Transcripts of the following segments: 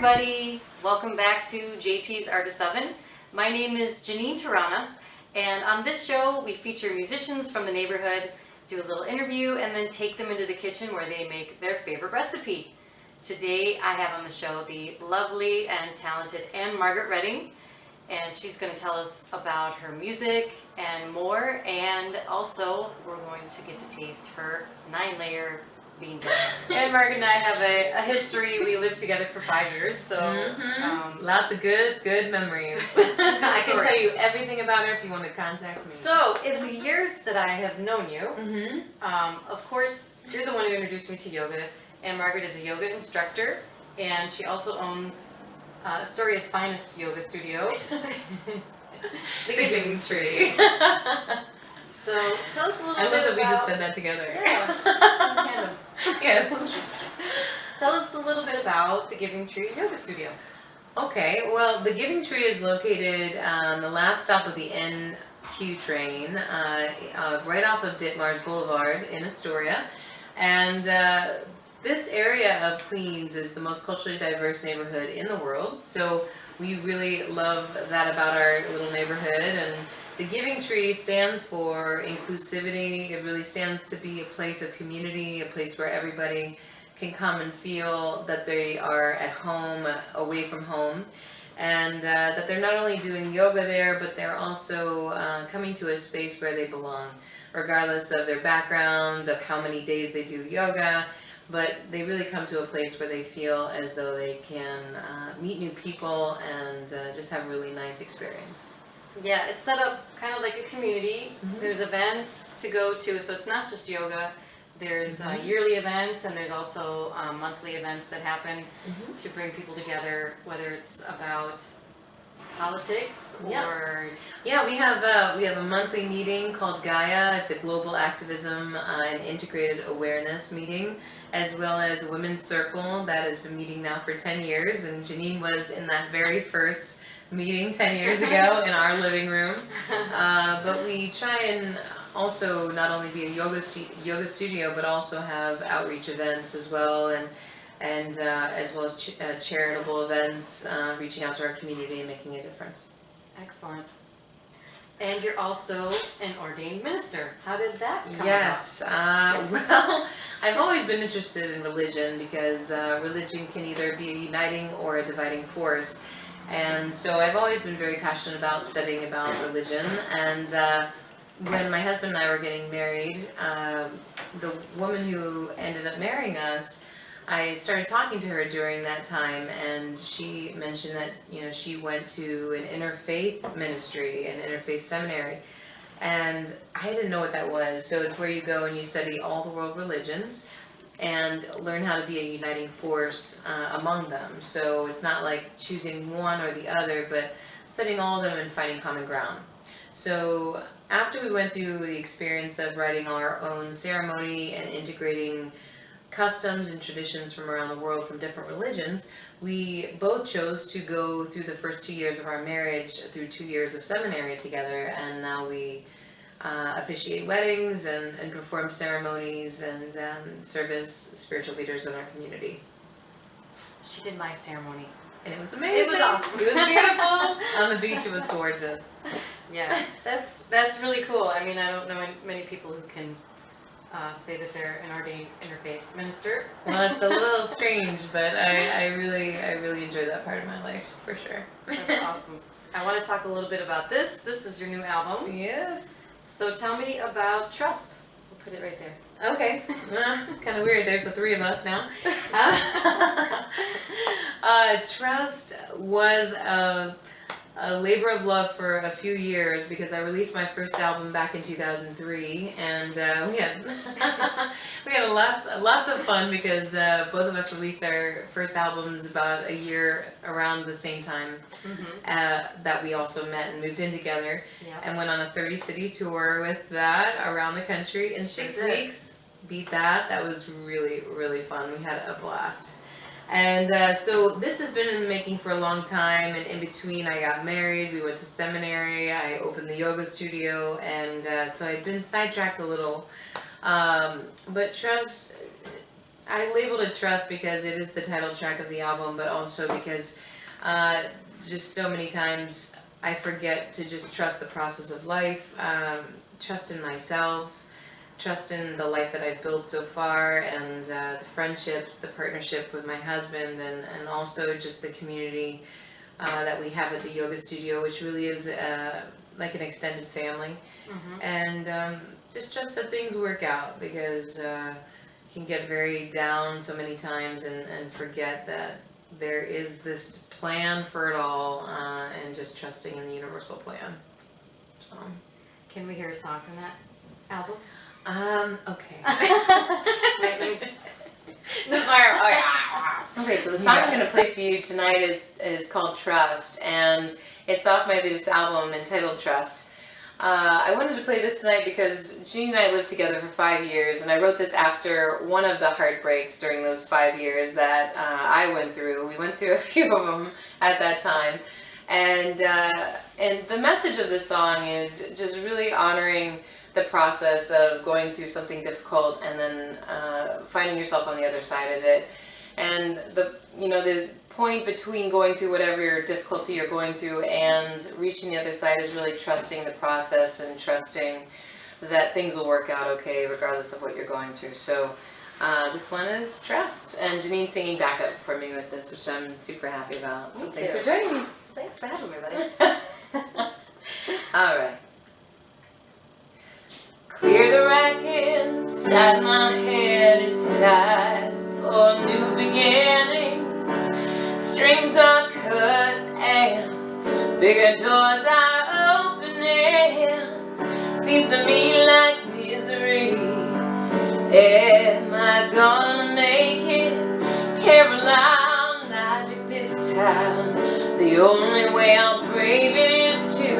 everybody. Welcome back to JT's Art of Seven. My name is Jeneen Terrana, and on this show we feature musicians from the neighborhood, do a little interview, and then take them into the kitchen where they make their favorite recipe. Today I have on the show the lovely and talented Anne-Margaret, and she's going to tell us about her music and more, and also we're going to get to taste her 9-layer bean dip. Anne-Margaret and I have a history. We lived together for 5 years, so lots of good memories. I can tell you everything about her if you want to contact me. So in the years that I have known you, of course, you're the one who introduced me to yoga. Anne-Margaret is a yoga instructor, and she also owns Astoria's finest yoga studio, the Giving Tree. So tell us a little bit about... I love that we just said that together. Yeah. Yeah. Tell us a little bit about the Giving Tree Yoga Studio. Okay, well, the Giving Tree is located on the last stop of the NQ train, right off of Ditmars Boulevard in Astoria. And this area of Queens is the most culturally diverse neighborhood in the world. So we really love that about our little neighborhood. And the Giving Tree stands for inclusivity. It really stands to be a place of community, a place where everybody can come and feel that they are at home, away from home, and that they're not only doing yoga there, but they're also coming to a space where they belong, regardless of their background, of how many days they do yoga, but they really come to a place where they feel as though they can meet new people and just have a really nice experience. Yeah, it's set up kind of like a community. There's events to go to, so it's not just yoga. There's yearly events, and there's also monthly events that happen to bring people together, whether it's about politics or... Yeah, we have a monthly meeting called Gaia. It's a global activism and integrated awareness meeting, as well as a women's circle that has been meeting now for 10 years, and Jeneen was in that very first meeting 10 years ago in our living room. But we try and also not only be a yoga studio, but also have outreach events as well, and as well as charitable events, reaching out to our community and making a difference. Excellent. And you're also an ordained minister. How did that come about? Yes. Well, I've always been interested in religion because religion can either be a uniting or a dividing force. And so I've always been very passionate about studying about religion. And when my husband and I were getting married, the woman who ended up marrying us, I started talking to her during that time, and she mentioned that, you know, she went to an interfaith ministry, an interfaith seminary, and I didn't know what that was. So it's where you go and you study all the world religions and learn how to be a uniting force among them. So it's not like choosing one or the other, but studying all of them and finding common ground. So after we went through the experience of writing our own ceremony and integrating customs and traditions from around the world from different religions, we both chose to go through the first 2 years of our marriage through 2 years of seminary together, and now we officiate weddings and perform ceremonies and serve as spiritual leaders in our community. She did my ceremony. And it was amazing. It was awesome. It was beautiful. On the beach, it was gorgeous. Yeah, that's really cool. I mean, I don't know many people who can say that they're an ordained interfaith minister. Well, it's a little strange, but I really enjoy that part of my life, for sure. That's awesome. I want to talk a little bit about this. This is your new album. Yeah. So tell me about Trust. We'll put it right there. Okay. It's kind of weird. There's the three of us now. Trust was a labor of love for a few years because I released my first album back in 2003, and we had lots of fun because both of us released our first albums about a year around the same time that we also met and moved in together, and went on a 30-city tour with that around the country in 6 weeks. Beat that. That was really fun. We had a blast. And so this has been in the making for a long time, and in between I got married, we went to seminary, I opened the yoga studio, and so I'd been sidetracked a little. But Trust I labeled it Trust because it is the title track of the album, but also because just so many times I forget to just trust the process of life, trust in myself, trust in the life that I've built so far, and the friendships, the partnership with my husband, and also just the community that we have at the yoga studio, which really is like an extended family. Mm-hmm. And just trust that things work out, because can get very down so many times and forget that there is this plan for it all, and just trusting in the universal plan. So. Can we hear a song from that album? Okay. Okay, so the song I'm going to play for you tonight is called Trust, and it's off my latest album entitled Trust. I wanted to play this tonight because Jeneen and I lived together for 5 years, and I wrote this after one of the heartbreaks during those 5 years that I went through. We went through a few of them at that time, and the message of the song is just really honoring the process of going through something difficult and then finding yourself on the other side of it. And the point between going through whatever difficulty you're going through and reaching the other side is really trusting the process and trusting that things will work out okay regardless of what you're going through. So this one is Trust, and Jeneen singing backup for me with this, which I'm super happy about. So thanks for joining me. Thanks for having me, buddy. All right. Clear the rack inside my head, it's time for new beginnings. Strings are cut and bigger doors are opening. Seems to me like misery. Am I gonna make it? Caroline logic this time. The only way I'll brave it is to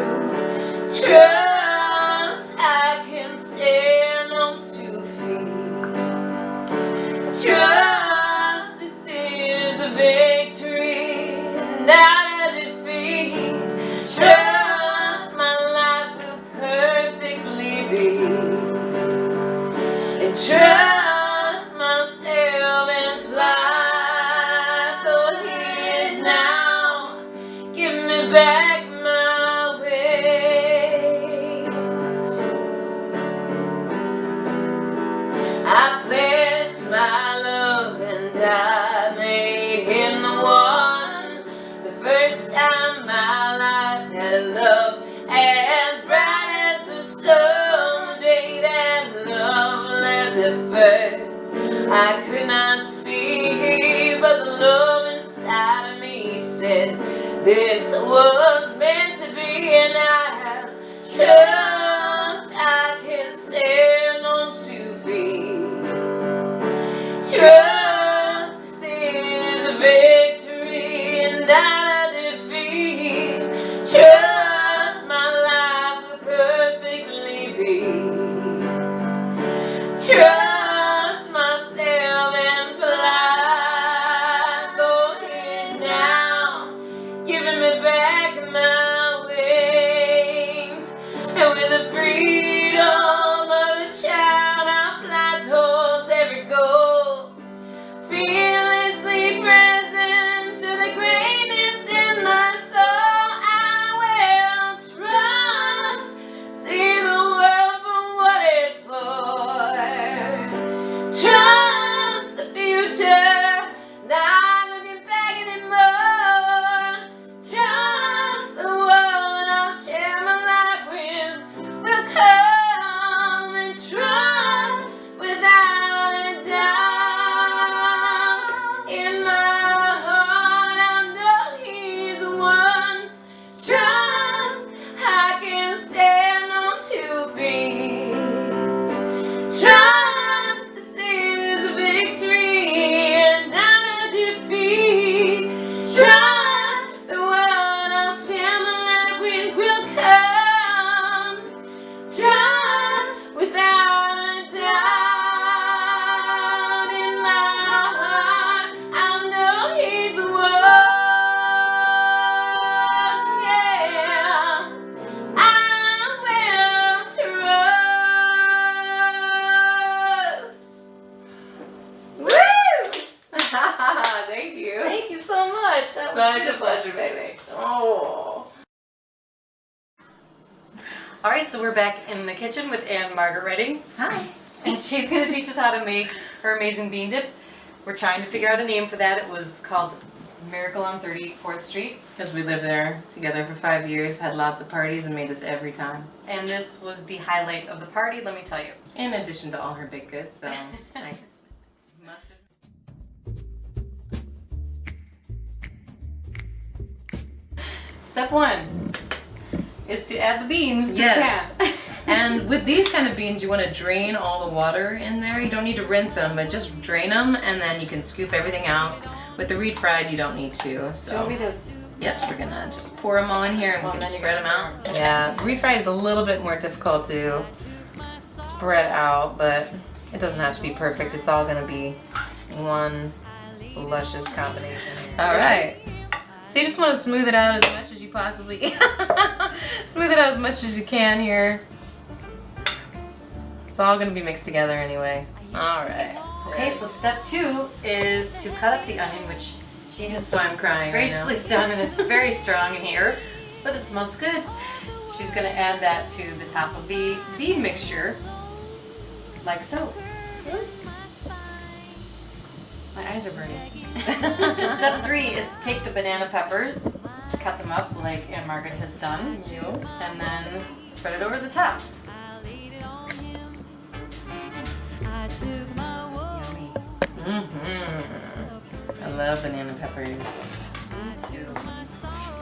trust I can stand on 2 feet. Trust this is a victory, not a defeat. Trust my life will perfectly be. And trust myself and fly. For here is now. Give me back my wings. I pledged my love and I made him the one. The first time my life had love as bright as the sun. The day that love left at first, I could not see, but the love inside of me said this was meant to be. And I trust I can stand on 2 feet. Trust this is a victory and not a defeat. Trust my life will perfectly be. Trust myself and fly. Though it is now giving me back my wings. And Such a pleasure, baby. Oh. All right, so we're back in the kitchen with Anne-Margaret. Hi. And she's gonna teach us how to make her amazing bean dip. We're trying to figure out a name for that. It was called Miracle on 34th Street. Because we lived there together for 5 years, had lots of parties, and made this every time. And this was the highlight of the party, let me tell you. In addition to all her baked goods, so I must have. Step 1 is to add the beans to Yes. the pan. And with these kind of beans, you want to drain all the water in there. You don't need to rinse them, but just drain them, and then you can scoop everything out. With the refried, you don't need to. Do you So, want me to? yep, we're gonna just pour them all in here, and Well, we can then spread you're them out. gonna Yeah, refried is a little bit more difficult to spread out, but it doesn't have to be perfect. It's all gonna be one luscious combination. All right. So you just want to smooth it out as much as you possibly can. Smooth it out as much as you can here. It's all gonna be mixed together anyway. All right. Okay, so step 2 is to cut up the onion, which she has So I'm crying right now. graciously done, and it's very strong in here, but it smells good. She's gonna add that to the top of the bean mixture, like so. My eyes are burning. So step 3 is to take the banana peppers, cut them up like Anne-Margaret has done, and then spread it over the top. Yummy. I love banana peppers. Me too.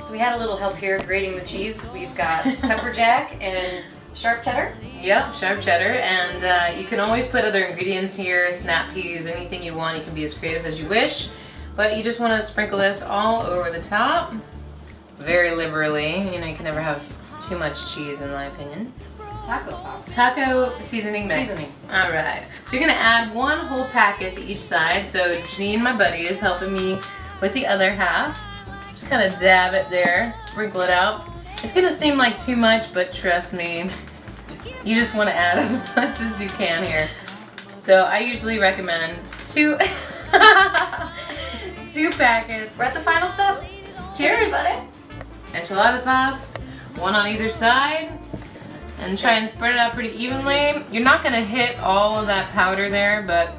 So we had a little help here grating the cheese. We've got pepper jack and sharp cheddar. Yep, sharp cheddar, and you can always put other ingredients here, snap peas, anything you want. You can be as creative as you wish, but you just want to sprinkle this all over the top, very liberally. You know, you can never have too much cheese, in my opinion. Taco sauce. Taco seasoning mix. Seasoning. All right. So you're gonna add one whole packet to each side. So Jeneen, my buddy, is helping me with the other half. Just kind of dab it there, sprinkle it out. It's gonna seem like too much, but trust me, you just want to add as much as you can here. So I usually recommend 2 packets. We're at the final step. Cheers. buddy. Enchilada sauce, one on either side. And try and spread it out pretty evenly. You're not gonna hit all of that powder there, but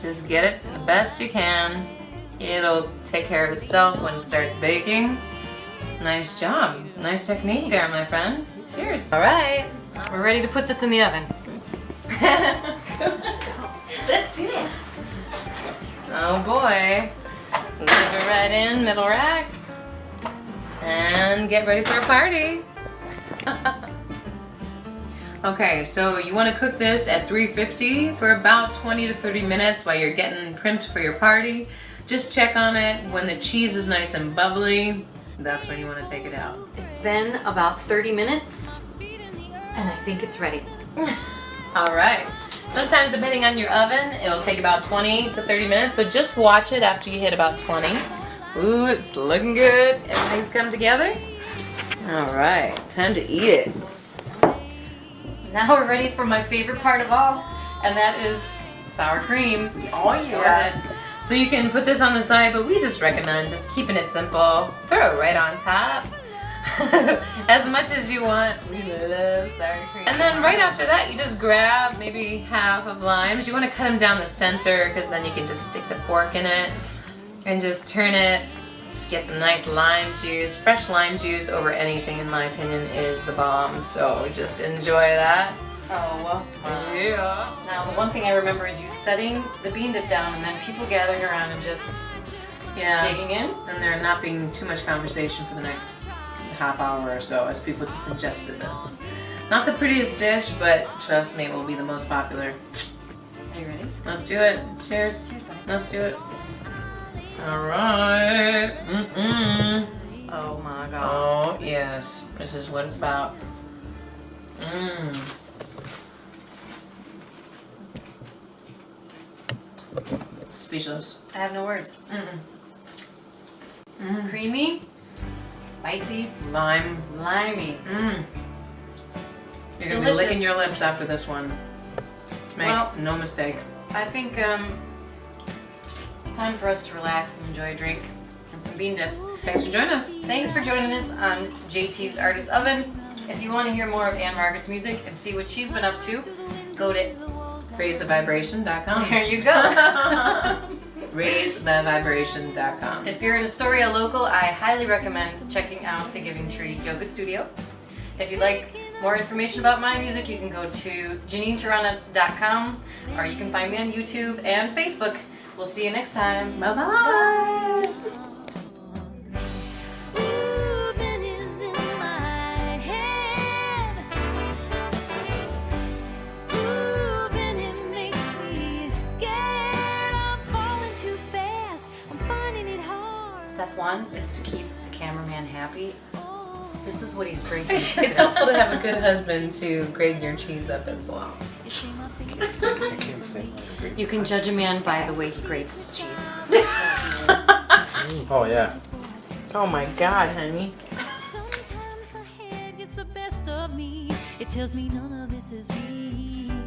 just get it the best you can. It'll take care of itself when it starts baking. Nice job. Nice technique there, my friend. Cheers. All right. We're ready to put this in the oven. Let's do it. Oh boy. Leave it right in, middle rack. And get ready for a party. Okay, so you want to cook this at 350 for about 20 to 30 minutes while you're getting primed for your party. Just check on it. When the cheese is nice and bubbly, that's when you want to take it out. It's been about 30 minutes, and I think it's ready. All right. Sometimes depending on your oven, it'll take about 20 to 30 minutes, so just watch it after you hit about 20. Ooh, it's looking good. Everything's come together. All right, time to eat it. Now we're ready for my favorite part of all, and that is sour cream. Oh Go ahead. So you can put this on the side, but we just recommend just keeping it simple. Throw it right on top. As much as you want. We love sour cream. And then right after that, you just grab maybe half of limes. You want to cut them down the center because then you can just stick the fork in it and just turn it. Just get some nice lime juice. Fresh lime juice over anything, in my opinion, is the bomb. So just enjoy that. Oh, well. Yeah. Now, the one thing I remember is you setting the bean dip down and then people gathering around and just digging in. And there not being too much conversation for the next half hour or so as people just ingested this. Not the prettiest dish, but trust me, it will be the most popular. Are you ready? Let's do it. Cheers. Let's do it. All right. Oh my god. Oh, yes. This is what it's about. Speechless. I have no words. Creamy, spicy, Lime. limey. You're gonna be Delicious. licking your lips after this one. Make Well- no mistake. I think it's time for us to relax and enjoy a drink. and some bean dip. Thanks for joining us. Thanks for joining us on JT's Artist Oven. If you want to hear more of Anne-Margaret's music and see what she's been up to, go to RaiseTheVibration.com. there you go. RaiseTheVibration.com. If you're in Astoria local, I highly recommend checking out the Giving Tree Yoga Studio. If you'd like more information about my music, you can go to JeneenTerrana.com, or you can find me on YouTube and Facebook. We'll see you next time. Bye-bye. Reuben is in my head. Reuben, it makes me scared. I'm falling too fast. I'm finding it hard. Step 1 is to keep the cameraman happy. This is what he's drinking. It's helpful to have a good husband to grade your cheese up as well. I can't say. You can judge a man by the way he grates his cheese. Oh yeah. Oh my God, honey. Sometimes my head gets the best of me. It tells me none of this is real.